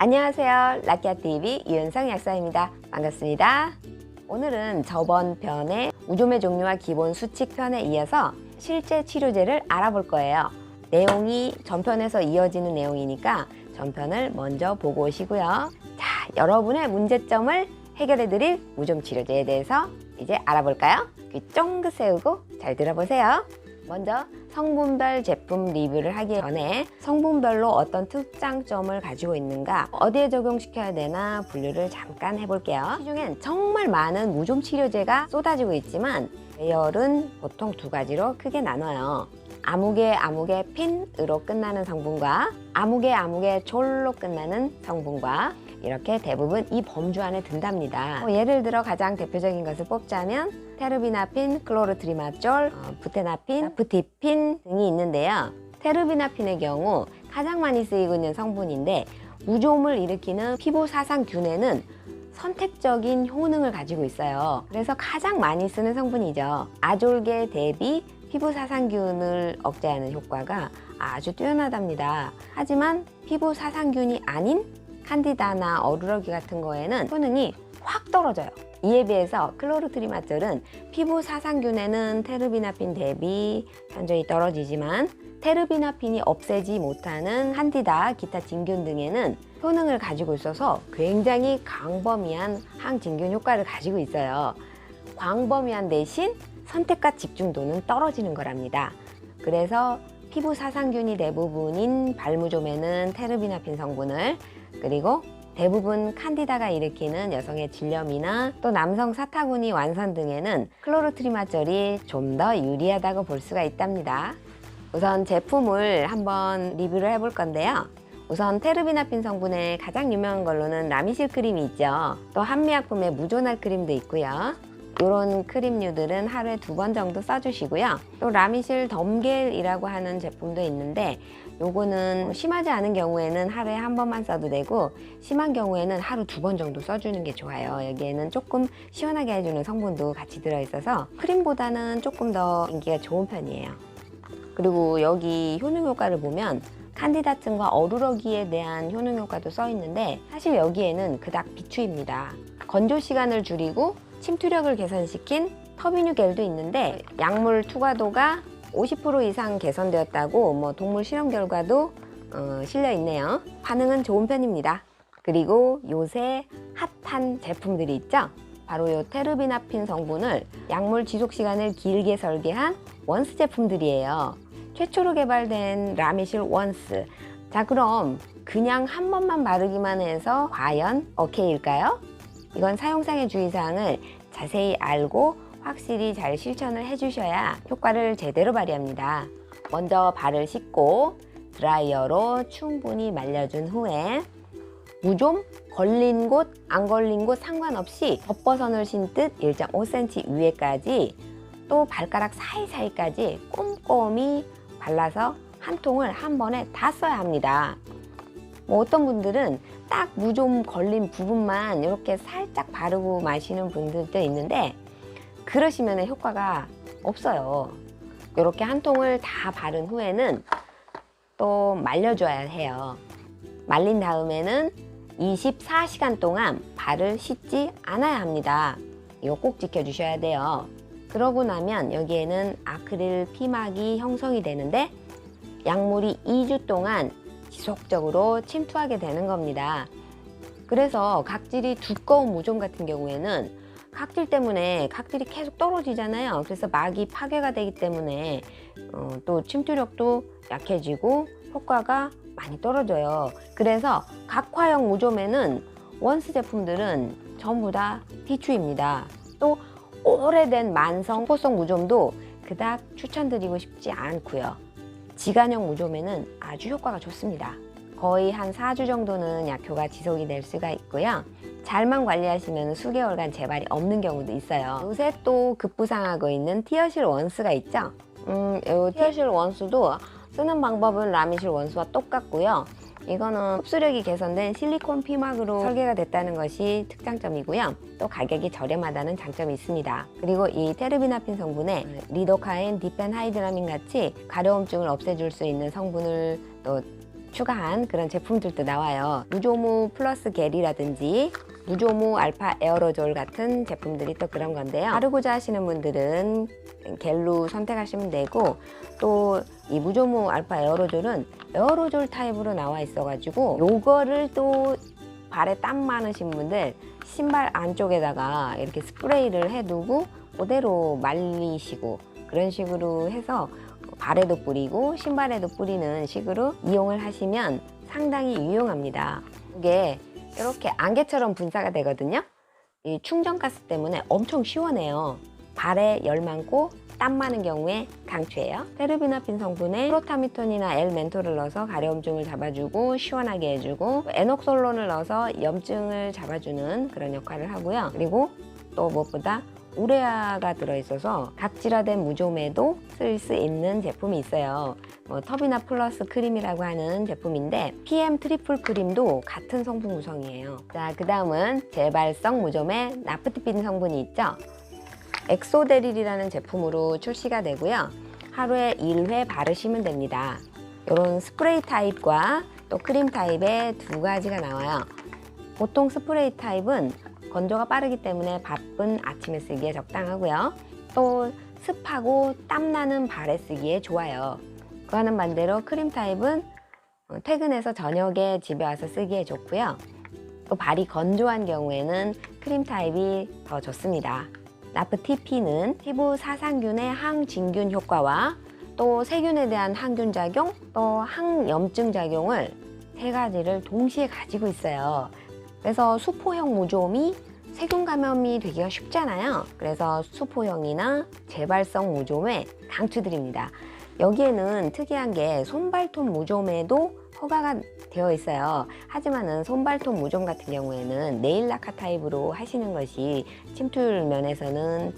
안녕하세요. 라키아TV 이은성 약사입니다. 반갑습니다. 오늘은 저번 편의 무좀의 종류와 기본 수칙 편에 이어서 실제 치료제를 알아볼 거예요. 내용이 전편에서 이어지는 내용이니까 전편을 먼저 보고 오시고요. 자, 여러분의 문제점을 해결해 드릴 무좀 치료제에 대해서 이제 알아볼까요? 귀 쫑긋 세우고 잘 들어보세요. 먼저 성분별 제품 리뷰를 하기 전에 성분별로 어떤 특장점을 가지고 있는가, 어디에 적용시켜야 되나 분류를 잠깐 해볼게요. 시중엔 정말 많은 무좀 치료제가 쏟아지고 있지만 배열은 보통 두 가지로 크게 나눠요. 아무개 핀으로 끝나는 성분과 아무개 졸로 끝나는 성분과 이렇게 대부분 이 범주 안에 든답니다. 예를 들어 가장 대표적인 것을 뽑자면 테르비나핀, 클로르트리마졸, 부테나핀, 나프티핀 등이 있는데요. 테르비나핀의 경우 가장 많이 쓰이고 있는 성분인데 무좀을 일으키는 피부 사상균에는 선택적인 효능을 가지고 있어요. 그래서 가장 많이 쓰는 성분이죠. 아졸계 대비 피부 사상균을 억제하는 효과가 아주 뛰어나답니다. 하지만 피부 사상균이 아닌 칸디다나 어루러기 같은 거에는 효능이 확 떨어져요. 이에 비해서 클로르트리마졸은 피부 사상균에는 테르비나핀 대비 현저히 떨어지지만 테르비나핀이 없애지 못하는 칸디다, 기타 진균 등에는 효능을 가지고 있어서 굉장히 광범위한 항진균 효과를 가지고 있어요. 광범위한 대신 선택과 집중도는 떨어지는 거랍니다. 그래서 피부 사상균이 대부분인 발무좀에는 테르비나핀 성분을, 그리고 대부분 칸디다가 일으키는 여성의 질염이나 또 남성 사타구니 완선 등에는 클로르트리마졸이 좀 더 유리하다고 볼 수가 있답니다. 우선 제품을 한번 리뷰를 해볼 건데요. 우선 테르비나핀 성분의 가장 유명한 걸로는 라미실 크림이 있죠. 또 한미약품의 무조날 크림도 있고요. 이런 크림류들은 하루에 2번 정도 써주시고요. 또 라미실 덤겔이라고 하는 제품도 있는데 요거는 심하지 않은 경우에는 하루에 1번만 써도 되고 심한 경우에는 하루 2번 정도 써주는 게 좋아요. 여기에는 조금 시원하게 해주는 성분도 같이 들어있어서 크림보다는 조금 더 인기가 좋은 편이에요. 그리고 여기 효능 효과를 보면 칸디다층과 어루러기에 대한 효능 효과도 써 있는데 사실 여기에는 그닥 비추입니다. 건조 시간을 줄이고 침투력을 개선시킨 터비뉴겔도 있는데 약물 투과도가 50% 이상 개선되었다고 동물 실험 결과도 실려 있네요. 반응은 좋은 편입니다. 그리고 요새 핫한 제품들이 있죠. 바로 요 테르비나핀 성분을 약물 지속 시간을 길게 설계한 원스 제품들이에요. 최초로 개발된 라미실 원스. 자, 그럼 그냥 한 번만 바르기만 해서 과연 오케이일까요? 이건 사용상의 주의사항을 자세히 알고 확실히 잘 실천을 해주셔야 효과를 제대로 발휘합니다. 먼저 발을 씻고 드라이어로 충분히 말려준 후에 무좀 걸린 곳, 안 걸린 곳 상관없이 겉버선을 신듯 1.5cm 위에까지 또 발가락 사이사이까지 꼼꼼히 발라서 한 통을 한 번에 다 써야 합니다. 어떤 분들은 딱 무좀 걸린 부분만 이렇게 살짝 바르고 마시는 분들도 있는데 그러시면 효과가 없어요. 이렇게 한 통을 다 바른 후에는 또 말려줘야 해요. 말린 다음에는 24시간 동안 발을 씻지 않아야 합니다. 이거 꼭 지켜주셔야 돼요. 그러고 나면 여기에는 아크릴 피막이 형성이 되는데 약물이 2주 동안 지속적으로 침투하게 되는 겁니다. 그래서 각질이 두꺼운 무좀 같은 경우에는 각질 때문에 각질이 계속 떨어지잖아요. 그래서 막이 파괴가 되기 때문에 또 침투력도 약해지고 효과가 많이 떨어져요. 그래서 각화형 무좀에는 원스 제품들은 전부 다 비추입니다. 또 오래된 만성 포성 무좀도 그닥 추천드리고 싶지 않고요. 지간형 무좀에는 아주 효과가 좋습니다. 거의 한 4주 정도는 약효가 지속이 될 수가 있고요. 잘만 관리하시면 수개월간 재발이 없는 경우도 있어요. 요새 또 급부상하고 있는 티어실 원스가 있죠. 이 티어실 원스도 쓰는 방법은 라미실 원스와 똑같고요. 이거는 흡수력이 개선된 실리콘 피막으로 설계가 됐다는 것이 특장점이고요. 또 가격이 저렴하다는 장점이 있습니다. 그리고 이 테르비나핀 성분에 리도카인, 디펜하이드라민 같이 가려움증을 없애줄 수 있는 성분을 또 추가한 그런 제품들도 나와요. 무조무 플러스 겔이라든지 무조무 알파 에어로졸 같은 제품들이 또 그런 건데요. 바르고자 하시는 분들은 겔로 선택하시면 되고, 또 이 무조무 알파 에어로졸은 에어로졸 타입으로 나와 있어가지고 요거를 또 발에 땀 많으신 분들 신발 안쪽에다가 이렇게 스프레이를 해두고 그대로 말리시고 그런 식으로 해서 발에도 뿌리고 신발에도 뿌리는 식으로 이용을 하시면 상당히 유용합니다. 이게 이렇게 안개처럼 분사가 되거든요. 이 충전가스 때문에 엄청 시원해요. 발에 열 많고 땀 많은 경우에 강추예요. 테르비나핀 성분에 프로타미톤이나 L-멘톨을 넣어서 가려움증을 잡아주고 시원하게 해주고, 에녹솔론을 넣어서 염증을 잡아주는 그런 역할을 하고요. 그리고 또 무엇보다 우레아가 들어있어서 각질화된 무좀에도 쓸 수 있는 제품이 있어요. 터비나 플러스 크림이라고 하는 제품인데 PM 트리플 크림도 같은 성분 구성이에요. 자, 그 다음은 재발성 무좀에 나프티핀 성분이 있죠. 엑소데릴이라는 제품으로 출시가 되고요. 하루에 1회 바르시면 됩니다. 이런 스프레이 타입과 또 크림 타입의 두 가지가 나와요. 보통 스프레이 타입은 건조가 빠르기 때문에 바쁜 아침에 쓰기에 적당하고요. 또 습하고 땀나는 발에 쓰기에 좋아요. 그와는 반대로 크림 타입은 퇴근해서 저녁에 집에 와서 쓰기에 좋고요. 또 발이 건조한 경우에는 크림 타입이 더 좋습니다. 나프티핀은 피부 사상균의 항진균 효과와 또 세균에 대한 항균 작용, 또 항염증 작용을 세 가지를 동시에 가지고 있어요. 그래서 수포형 무좀이 세균 감염이 되기가 쉽잖아요. 그래서 수포형이나 재발성 무좀에 강추드립니다. 여기에는 특이한 게 손발톱 무좀에도 허가가 되어 있어요. 하지만은 손발톱 무좀 같은 경우에는 네일 라카 타입으로 하시는 것이 침투율 면에서는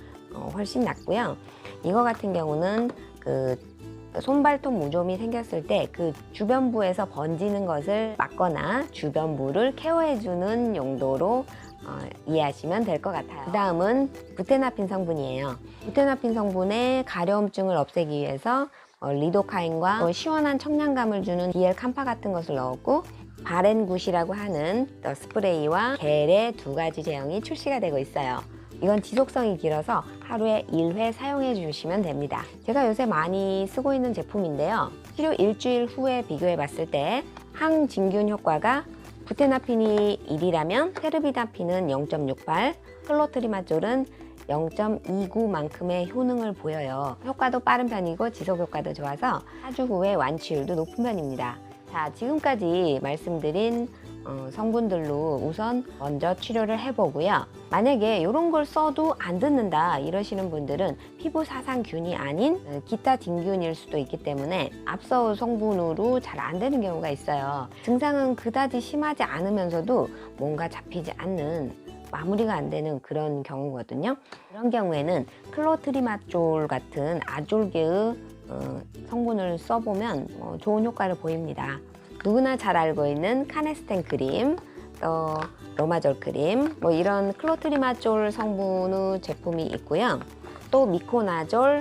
훨씬 낫고요. 이거 같은 경우는 그 손발톱 무좀이 생겼을 때 그 주변부에서 번지는 것을 막거나 주변부를 케어해주는 용도로 이해하시면 될 것 같아요. 그 다음은 부테나핀 성분이에요. 부테나핀 성분의 가려움증을 없애기 위해서 리도카인과 시원한 청량감을 주는 디엘 캄파 같은 것을 넣었고, 바렌굿이라고 하는 스프레이와 겔의 두 가지 제형이 출시가 되고 있어요. 이건 지속성이 길어서 하루에 1회 사용해 주시면 됩니다. 제가 요새 많이 쓰고 있는 제품인데요. 치료 일주일 후에 비교해 봤을 때 항진균 효과가 부테나핀이 1이라면 테르비나핀은 0.68, 클로트리마졸은 0.29만큼의 효능을 보여요. 효과도 빠른 편이고 지속 효과도 좋아서 4주 후에 완치율도 높은 편입니다. 자, 지금까지 말씀드린 성분들로 우선 먼저 치료를 해보고요. 만약에 이런 걸 써도 안 듣는다 이러시는 분들은 피부 사상균이 아닌 기타 진균일 수도 있기 때문에 앞서 성분으로 잘 안 되는 경우가 있어요. 증상은 그다지 심하지 않으면서도 뭔가 잡히지 않는, 마무리가 안 되는 그런 경우거든요. 그런 경우에는 클로트리마졸 같은 아졸계의 성분을 써보면 좋은 효과를 보입니다. 누구나 잘 알고 있는 카네스텐 크림, 또 로마졸 크림, 이런 클로트리마졸 성분의 제품이 있고요. 또 미코나졸,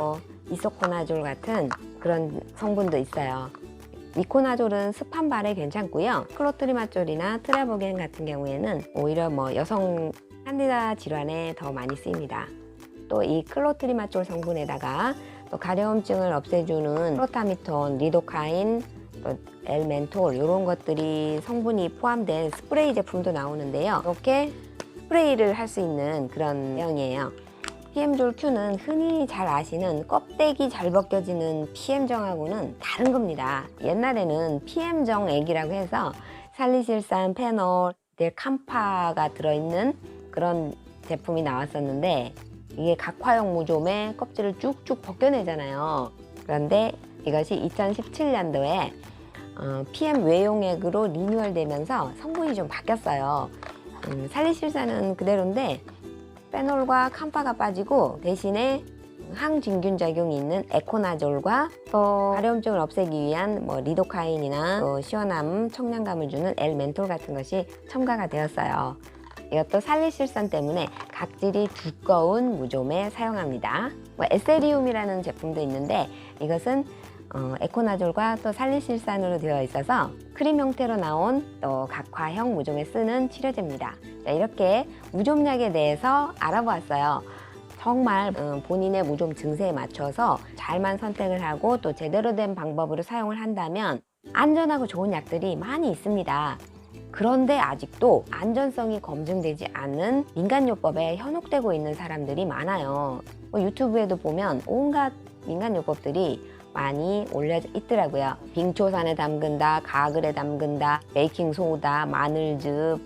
이소코나졸 같은 그런 성분도 있어요. 미코나졸은 습한 발에 괜찮고요. 클로트리마졸이나 트라보겐 같은 경우에는 오히려 여성 칸디다 질환에 더 많이 쓰입니다. 또 이 클로트리마졸 성분에다가 또 가려움증을 없애주는 프로타미톤, 리도카인, 또 L-멘톨 이런 것들이 성분이 포함된 스프레이 제품도 나오는데요. 이렇게 스프레이를 할 수 있는 그런 제형이에요. PM졸Q는 흔히 잘 아시는 껍데기 잘 벗겨지는 PM정하고는 다른 겁니다. 옛날에는 PM정액이라고 해서 살리실산, 페놀, 캄파가 들어있는 그런 제품이 나왔었는데, 이게 각화형 무좀에 껍질을 쭉쭉 벗겨내잖아요. 그런데 이것이 2017년도에 PM 외용액으로 리뉴얼되면서 성분이 좀 바뀌었어요. 살리실산은 그대로인데 페놀과 캄파가 빠지고 대신에 항진균 작용이 있는 에코나졸과 또 가려움증을 없애기 위한 리도카인이나 또 시원함, 청량감을 주는 L-멘톨 같은 것이 첨가가 되었어요. 이것도 살리실산 때문에 각질이 두꺼운 무좀에 사용합니다. 에세리움이라는 제품도 있는데 이것은 에코나졸과 또 살리실산으로 되어 있어서 크림 형태로 나온 또 각화형 무좀에 쓰는 치료제입니다. 자, 이렇게 무좀약에 대해서 알아보았어요. 정말 본인의 무좀 증세에 맞춰서 잘만 선택을 하고 또 제대로 된 방법으로 사용을 한다면 안전하고 좋은 약들이 많이 있습니다. 그런데 아직도 안전성이 검증되지 않는 민간요법에 현혹되고 있는 사람들이 많아요. 유튜브에도 보면 온갖 민간요법들이 많이 올려져 있더라고요. 빙초산에 담근다, 가글에 담근다, 베이킹소다, 마늘즙,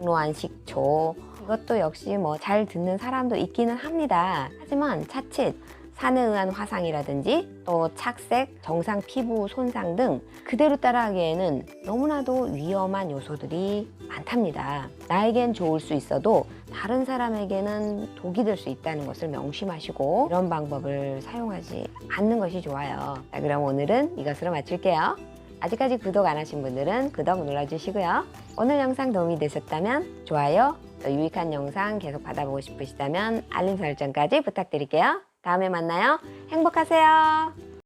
홍로한 식초, 이것도 역시 뭐 잘 듣는 사람도 있기는 합니다. 하지만 차칫 산에 의한 화상이라든지 또 착색, 정상 피부 손상 등 그대로 따라하기에는 너무나도 위험한 요소들이 많답니다. 나에겐 좋을 수 있어도 다른 사람에게는 독이 될 수 있다는 것을 명심하시고 이런 방법을 사용하지 않는 것이 좋아요. 자, 그럼 오늘은 이것으로 마칠게요. 아직까지 구독 안 하신 분들은 구독 눌러주시고요. 오늘 영상 도움이 되셨다면 좋아요, 또 유익한 영상 계속 받아보고 싶으시다면 알림 설정까지 부탁드릴게요. 다음에 만나요. 행복하세요.